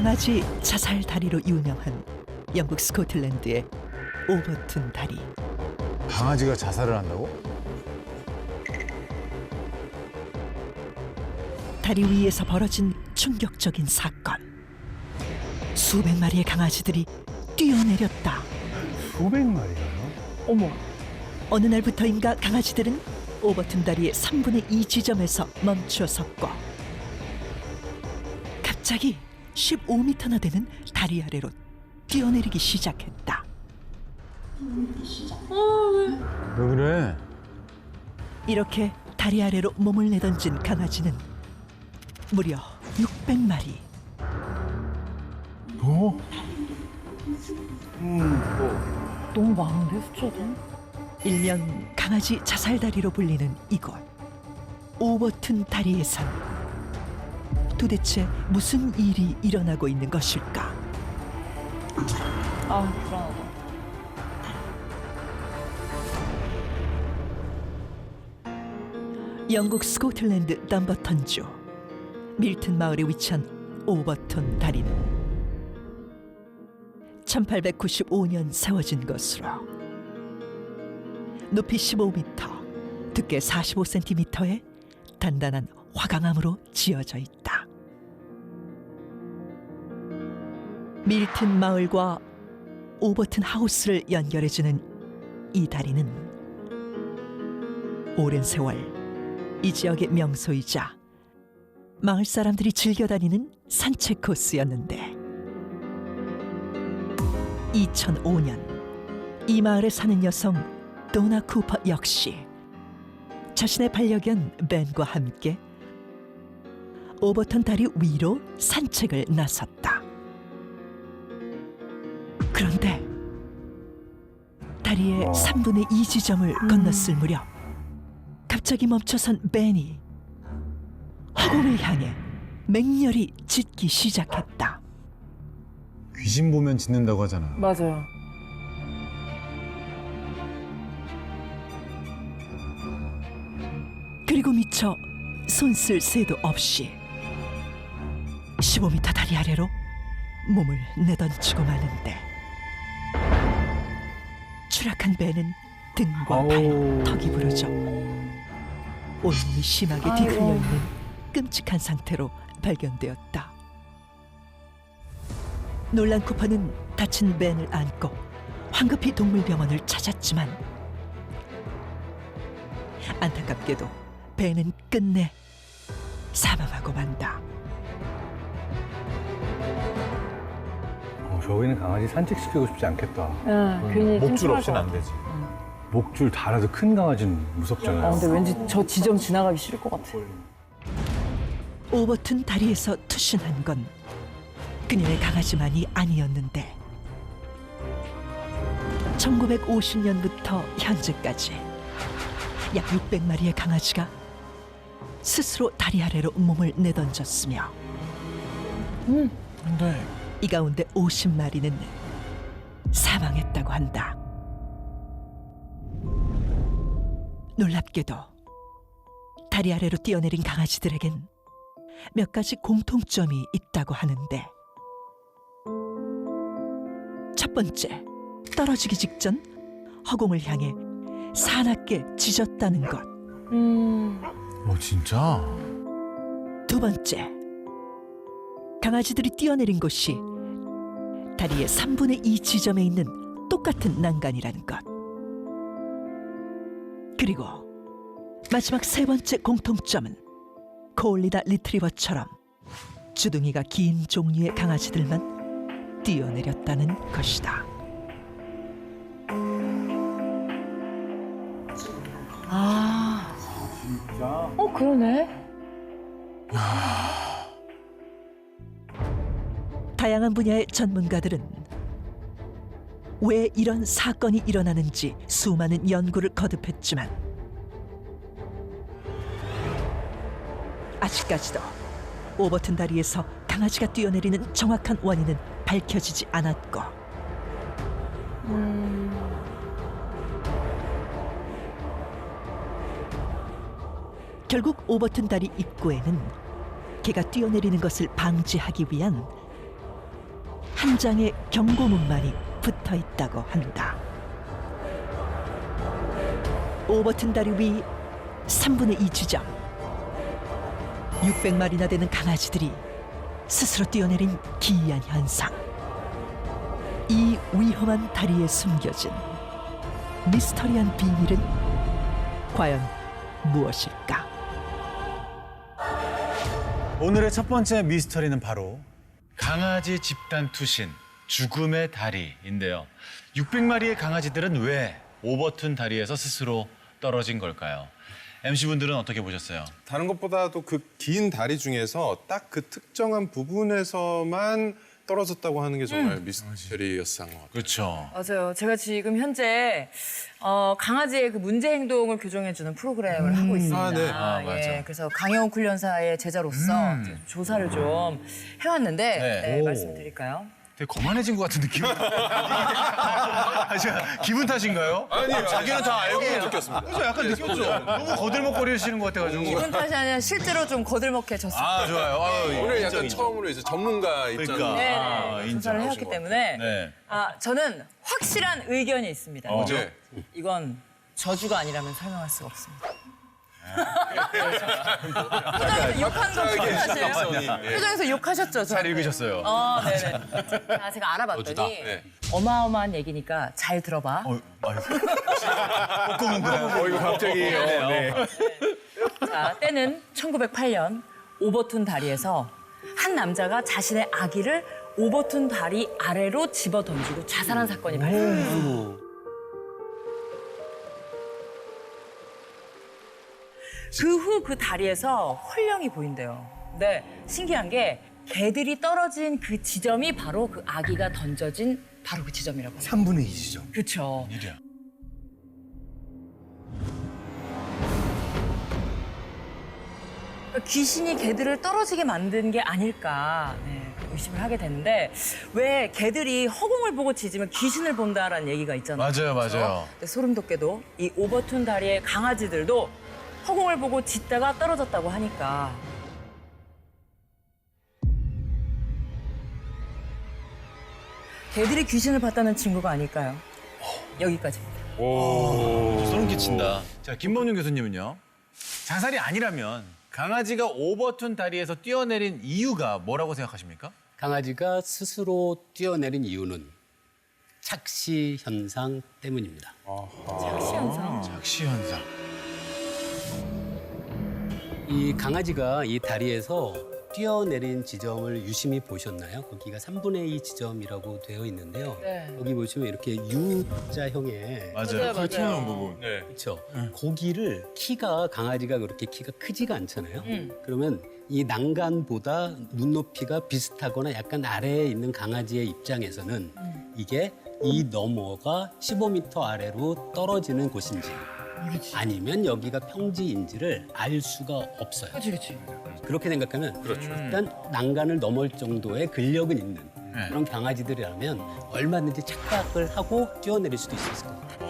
강아지 자살 다리로 유명한 영국 스코틀랜드의 오버튼 다리. 강아지가 자살을 한다고? 다리 위에서 벌어진 충격적인 사건. 수백 마리의 강아지들이 뛰어내렸다. 수백 마리가요? 어머. 어느 날부터인가 강아지들은 오버튼 다리의 3분의 2 지점에서 멈춰 섰고 갑자기 15m나 되는 다리 아래로 뛰어내리기 시작했다. 왜 그래? 이렇게 다리 아래로 몸을 내던진 강아지는 무려 600마리. 뭐? 너무 많은데 숫자도? 일명 강아지 자살다리로 불리는 이곳 오버튼 다리에선 도대체 무슨 일이 일어나고 있는 것일까? 아, 불안하다. 영국 스코틀랜드 덤버턴주 밀튼 마을에 위치한 오버튼 다리는 1895년 세워진 것으로 높이 15m, 두께 45cm의 단단한 화강암으로 지어져 있다. 밀튼 마을과 오버튼 하우스를 연결해주는 이 다리는 오랜 세월 이 지역의 명소이자 마을 사람들이 즐겨 다니는 산책 코스였는데 2005년 이 마을에 사는 여성 도나 쿠퍼 역시 자신의 반려견 벤과 함께 오버턴 다리 위로 산책을 나섰다. 그런데 다리의 3분의 2 지점을 건넜을 무렵 갑자기 멈춰선 벤이 화공을 향해 맹렬히 짖기 시작했다. 귀신 보면 짖는다고 하잖아. 맞아요. 그리고 미처 손쓸 새도 없이 15m 다리 아래로 몸을 내던지고 마는데 추락한 배는 등과 발, 턱이 부러져 온몸이 심하게 아이고. 뒤틀려 있는 끔찍한 상태로 발견되었다. 놀란 쿠퍼는 다친 벤을 안고 황급히 동물병원을 찾았지만 안타깝게도 벤은 끝내 사망하고 만다. 저기는 강아지 산책시키고 싶지 않겠다. 괜히 목줄 찜찜할 없이는 것 안 되지. 목줄 달아도 큰 강아지는 무섭잖아요. 같아. 근데 왠지 저 지점 지나가기 싫을 것 같아. 오버튼 다리에서 투신한 건 그녀의 강아지만이 아니었는데 1950년부터 현재까지 약 600마리의 강아지가 스스로 다리 아래로 몸을 내던졌으며 근데 이 가운데 50마리는 사망했다고 한다. 놀랍게도 다리 아래로 뛰어내린 강아지들에겐 몇 가지 공통점이 있다고 하는데 첫 번째, 떨어지기 직전 허공을 향해 사납게 짖었다는 것. 진짜? 두 번째, 강아지들이 뛰어내린 곳이 다리의 3분의 2 지점에 있는 똑같은 난간이라는 것. 그리고 마지막 세 번째 공통점은 코올리다 리트리버처럼 주둥이가 긴 종류의 강아지들만 뛰어내렸다는 것이다. 아. 그러네. 다양한 분야의 전문가들은 왜 이런 사건이 일어나는지 수많은 연구를 거듭했지만 아직까지도 오버튼 다리에서 강아지가 뛰어내리는 정확한 원인은 밝혀지지 않았고 결국 오버튼 다리 입구에는 개가 뛰어내리는 것을 방지하기 위한 한 장의 경고문만이 붙어 있다고 한다. 오버튼 다리 위 3분의 2 지점. 600마리나 되는 강아지들이 스스로 뛰어내린 기이한 현상. 이 위험한 다리에 숨겨진 미스터리한 비밀은 과연 무엇일까? 오늘의 첫 번째 미스터리는 바로 강아지 집단 투신, 죽음의 다리인데요. 600마리의 강아지들은 왜 오버튼 다리에서 스스로 떨어진 걸까요? MC분들은 어떻게 보셨어요? 다른 것보다도 그 긴 다리 중에서 딱 그 특정한 부분에서만 떨어졌다고 하는 게 정말 미스터리였던 것 같아요. 그렇죠. 맞아요. 제가 지금 현재 강아지의 그 문제 행동을 교정해주는 프로그램을 하고 있습니다. 아, 네. 아, 맞아. 예, 그래서 강영훈 훈련사의 제자로서 이제 조사를 좀 해왔는데 네. 네, 말씀드릴까요? 되게 거만해진 것 같은 느낌. 기분 탓인가요? 아니요, 자기는 다 알고 느꼈습니다. 그죠? 약간 느꼈죠? 너무 거들먹거리시는 것 같아가지고. 기분 탓이 아니라 실제로 좀 거들먹해졌어요. 아, 좋아요. 오늘 약간 처음으로 이제 전문가 입장으로 그러니까. 네, 아, 인정. 조사를 해왔기 나오신 것 때문에 네. 저는 확실한 의견이 있습니다. 뭐죠? 네. 이건 저주가 아니라면 설명할 수가 없습니다. 표정에서 욕한 건 기억하세요? 예. 표정에서 욕하셨죠? 잘 읽으셨어요. 네네. 자, 제가 알아봤더니 네. 어마어마한 얘기니까 잘 들어봐. 꼼꼼한데. 이거 갑자기. 네. 자, 때는 1908년 오버툰 다리에서 한 남자가 자신의 아기를 오버툰 다리 아래로 집어 던지고 자살한 사건이 발생했어요. 그 후 그 다리에서 홀령이 보인대요. 근데 신기한 게 개들이 떨어진 그 지점이 바로 그 아기가 던져진 바로 그 지점이라고 합니다. 3분의 2 지점. 그렇죠. 일이야. 귀신이 개들을 떨어지게 만든 게 아닐까 의심을 하게 되는데 왜 개들이 허공을 보고 짖으면 귀신을 본다라는 얘기가 있잖아요. 맞아요. 근데 소름 돋게도 이 오버툰 다리의 강아지들도 허공을 보고 짖다가 떨어졌다고 하니까 개들이 귀신을 봤다는 증거가 아닐까요? 여기까지입니다. 소름 끼친다. 자, 김범용 교수님은요? 자살이 아니라면 강아지가 오버툰 다리에서 뛰어내린 이유가 뭐라고 생각하십니까? 강아지가 스스로 뛰어내린 이유는 착시 현상 때문입니다. 착시 현상. 작시 현상. 이 강아지가 이 다리에서 뛰어내린 지점을 유심히 보셨나요? 거기가 3분의 2 지점이라고 되어 있는데요. 네. 여기 보시면 이렇게 U자형의 맞아요. 맞아요. 튀어나온 부분. 네. 그렇죠. 거기를 강아지가 그렇게 키가 크지가 않잖아요. 그러면 이 난간보다 눈높이가 비슷하거나 약간 아래에 있는 강아지의 입장에서는 이게 이 너머가 15m 아래로 떨어지는 곳인지 아니면 여기가 평지인지를 알 수가 없어요. 그렇지. 그렇게 생각하면 일단 난간을 넘을 정도의 근력은 있는 그런 강아지들이라면 얼마든지 착각을 하고 뛰어내릴 수도 있을 것 같아요.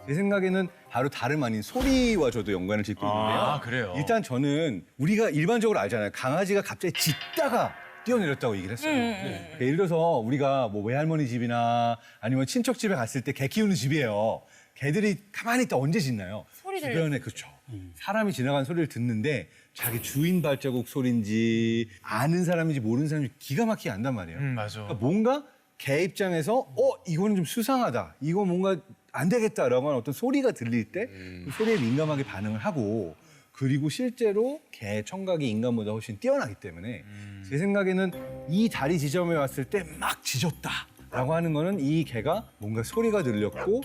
제 생각에는 바로 다름 아닌 소리와 저도 연관을 짓고 있는데요. 아, 그래요? 일단 저는 우리가 일반적으로 알잖아요. 강아지가 갑자기 짖다가 뛰어내렸다고 얘기를 했어요. 그러니까 예를 들어서 우리가 뭐 외할머니 집이나 아니면 친척 집에 갔을 때 개 키우는 집이에요. 개들이 가만히 있다 언제 짖나요? 소리 들려요. 주변에 그렇죠. 사람이 지나가는 소리를 듣는데 자기 주인 발자국 소리인지 아는 사람인지 모르는 사람인지 기가 막히게 안단 말이에요. 맞아. 그러니까 뭔가 개 입장에서 이거는 좀 수상하다. 이거 뭔가 안 되겠다라고 하는 어떤 소리가 들릴 때 그 소리에 민감하게 반응을 하고 그리고 실제로 개 청각이 인간보다 훨씬 뛰어나기 때문에 제 생각에는 이 다리 지점에 왔을 때 막 짖었다라고 하는 거는 이 개가 뭔가 소리가 들렸고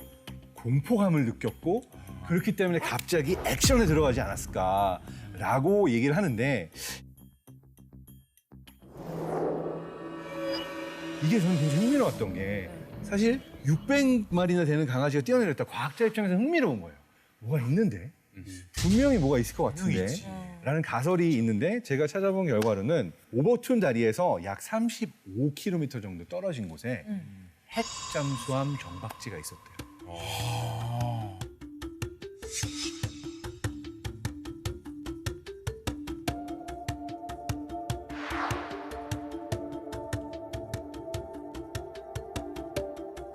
공포감을 느꼈고 그렇기 때문에 갑자기 액션에 들어가지 않았을까라고 얘기를 하는데 이게 저는 굉장히 흥미로웠던 게 사실 600마리나 되는 강아지가 뛰어내렸다. 과학자 입장에서 흥미로운 거예요. 뭐가 있는데? 분명히 뭐가 있을 것 같은데? 라는 가설이 있는데 제가 찾아본 결과로는 오버툰 다리에서 약 35km 정도 떨어진 곳에 핵 잠수함 정박지가 있었대요.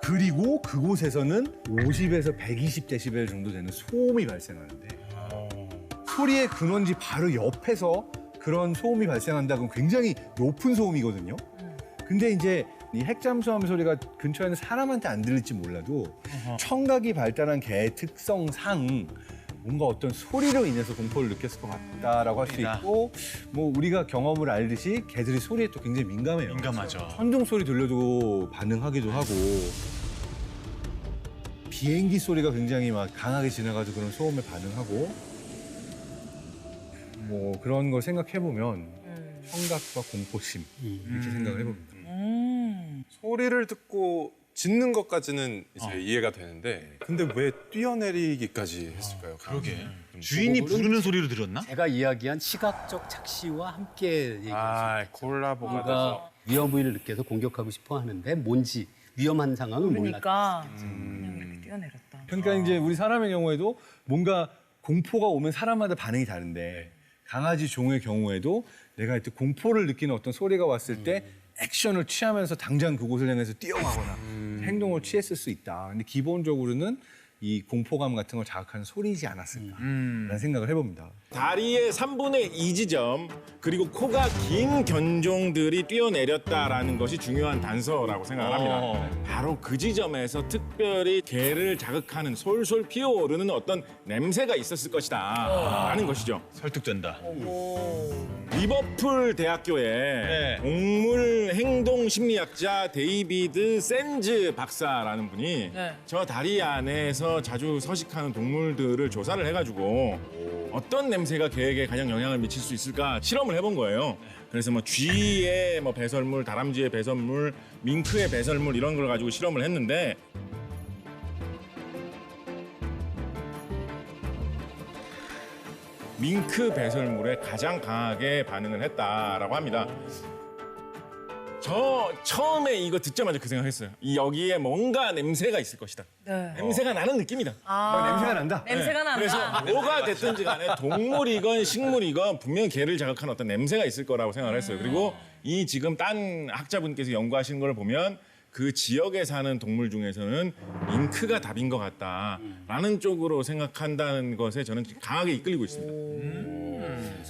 그리고 그곳에서는 50에서 120데시벨 정도 되는 소음이 발생하는데 소리의 근원지 바로 옆에서 그런 소음이 발생한다면 굉장히 높은 소음이거든요. 근데 이제 이 핵잠수함 소리가 근처에는 사람한테 안 들릴지 몰라도 청각이 발달한 개의 특성상 뭔가 어떤 소리로 인해서 공포를 느꼈을 것 같다라고 할 수 있고 뭐 우리가 경험을 알듯이 개들이 소리에 또 굉장히 민감해요. 민감하죠. 천둥 소리 들려도 반응하기도 하고 비행기 소리가 굉장히 막 강하게 지나가도 그런 소음에 반응하고 뭐 그런 걸 생각해 보면 청각과 공포심 이렇게 생각을 해봅니다. 소리를 듣고 짖는 것까지는 이제 이해가 되는데 근데 왜 뛰어내리기까지 했을까요? 그러게. 주인이 부르는 소리로 들었나? 제가 이야기한 시각적 착시와 함께 얘기했습니다. 콜라보가 뭔가 위험 부위를 느껴서 공격하고 싶어 하는데 뭔지 위험한 상황은 몰랐다. 그러니까 그냥 이렇게 뛰어내렸다. 그러니까 이제 우리 사람의 경우에도 뭔가 공포가 오면 사람마다 반응이 다른데 강아지 종의 경우에도 내가 이때 공포를 느끼는 어떤 소리가 왔을 때 액션을 취하면서 당장 그곳을 향해서 뛰어가거나 행동을 취했을 수 있다. 근데 기본적으로는 이 공포감 같은 걸 자극하는 소리이지 않았을까라는 생각을 해봅니다. 다리의 3분의 2 지점 그리고 코가 긴 견종들이 뛰어내렸다라는 것이 중요한 단서라고 생각을 합니다. 바로 그 지점에서 특별히 개를 자극하는 솔솔 피어오르는 어떤 냄새가 있었을 것이다 라는 것이죠. 설득된다. 리버풀 대학교의 동물 행동 심리학자 데이비드 샌즈 박사라는 분이 네. 저 다리 안에서 자주 서식하는 동물들을 조사를 해가지고 어떤 냄새가 개에게 가장 영향을 미칠 수 있을까 실험을 해본 거예요. 그래서 뭐 쥐의 뭐 배설물, 다람쥐의 배설물, 밍크의 배설물 이런 걸 가지고 실험을 했는데 밍크 배설물에 가장 강하게 반응을 했다라고 합니다. 저 처음에 이거 듣자마자 그 생각했어요. 이 여기에 뭔가 냄새가 있을 것이다. 네. 냄새가 나는 느낌이다. 냄새가 난다. 냄새가 난다. 그래서 뭐가 됐든지 간에 동물이건 식물이건 분명히 개를 자극하는 어떤 냄새가 있을 거라고 생각을 했어요. 그리고 이 지금 딴 학자분께서 연구하신 걸 보면 그 지역에 사는 동물 중에서는 밍크가 답인 것 같다라는 쪽으로 생각한다는 것에 저는 강하게 이끌리고 있습니다.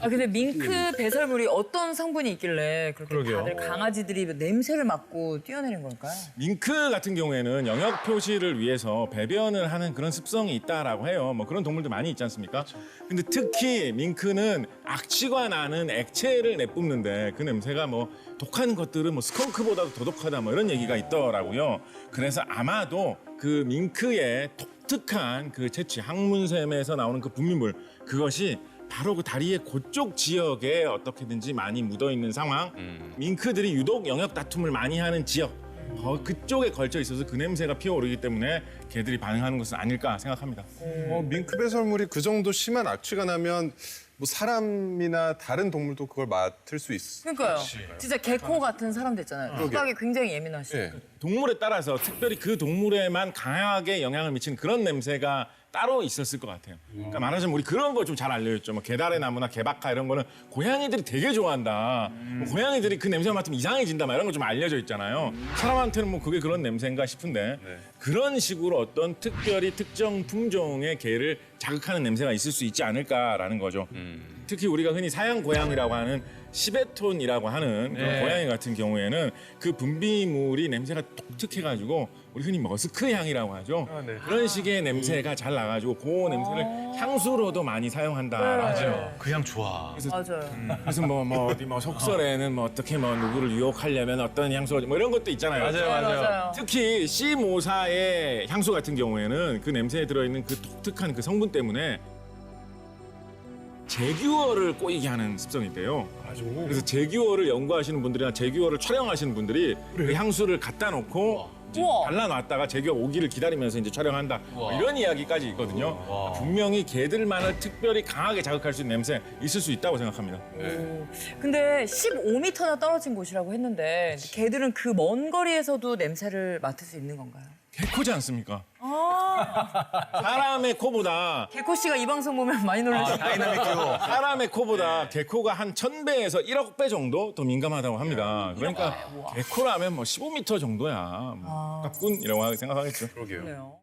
아 근데 밍크 배설물이 어떤 성분이 있길래 그렇게 다들 강아지들이 냄새를 맡고 뛰어내린 걸까요? 밍크 같은 경우에는 영역 표시를 위해서 배변을 하는 그런 습성이 있다라고 해요. 뭐 그런 동물들 많이 있지 않습니까? 근데 특히 밍크는 악취가 나는 액체를 내뿜는데 그 냄새가 뭐 독한 것들은 뭐 스컹크보다도 더 독하다 뭐 이런 얘기가 있더라고요. 그래서 아마도 그 밍크의 독특한 그 채취 항문샘에서 나오는 그 분비물 그것이 바로 그 다리의 그쪽 지역에 어떻게든지 많이 묻어 있는 상황. 밍크들이 유독 영역 다툼을 많이 하는 지역. 그쪽에 걸쳐 있어서 그 냄새가 피어오르기 때문에 개들이 반응하는 것은 아닐까 생각합니다. 밍크 배설물이 그 정도 심한 악취가 나면 뭐 사람이나 다른 동물도 그걸 맡을 수 있어요. 그러니까요. 진짜 개코 같은 사람도 있잖아요. 시각이 굉장히 예민하시고. 예. 동물에 따라서 특별히 그 동물에만 강하게 영향을 미치는 그런 냄새가 따로 있었을 것 같아요. 그러니까 말하자면 우리 그런 거 좀 잘 알려졌죠. 뭐 개다래 나무나 개박하 이런 거는 고양이들이 되게 좋아한다. 뭐 고양이들이 그 냄새 맡으면 이상해진다. 막 이런 거 좀 알려져 있잖아요. 사람한테는 뭐 그게 그런 냄새인가 싶은데 그런 식으로 어떤 특별히 특정 품종의 개를 자극하는 냄새가 있을 수 있지 않을까라는 거죠. 특히 우리가 흔히 사양 고양이라고 하는 시베톤이라고 하는 그런 고양이 같은 경우에는 그 분비물이 냄새가 독특해가지고 우리 흔히 머스크 향이라고 하죠. 그런 식의 냄새가 잘 나가지고 그 냄새를 향수로도 많이 사용한다. 맞아요. 그 향 좋아. 맞아요. 그래서 뭐 어디 뭐 속설에는 뭐 어떻게 뭐 누구를 유혹하려면 어떤 향수 뭐 이런 것도 있잖아요. 맞아요. 특히 C 모사의 향수 같은 경우에는 그 냄새에 들어있는 그 독특한 그 성분 때문에 제규어를 꼬이게 하는 습성이 있대요. 그래서 제규어를 연구하시는 분들이나 제규어를 촬영하시는 분들이 그 향수를 갖다 놓고 이제 우와. 발라놨다가 제규어 오기를 기다리면서 이제 촬영한다. 뭐 이런 이야기까지 있거든요. 분명히 개들만을 특별히 강하게 자극할 수 있는 냄새 있을 수 있다고 생각합니다. 근데 15m나 떨어진 곳이라고 했는데 개들은 그 먼 거리에서도 냄새를 맡을 수 있는 건가요? 개코지 않습니까? 사람의 코보다 개코 씨가 이 방송 보면 많이 놀라실 거예요. 다이나믹 듀오. 사람의 코보다 개코가 한 1000배에서 1억 배 정도 더 민감하다고 합니다. 그러니까 개코라면 뭐 15m 정도야. 뭐 가깝군이라고 생각하겠죠. 그러게요. 그래요.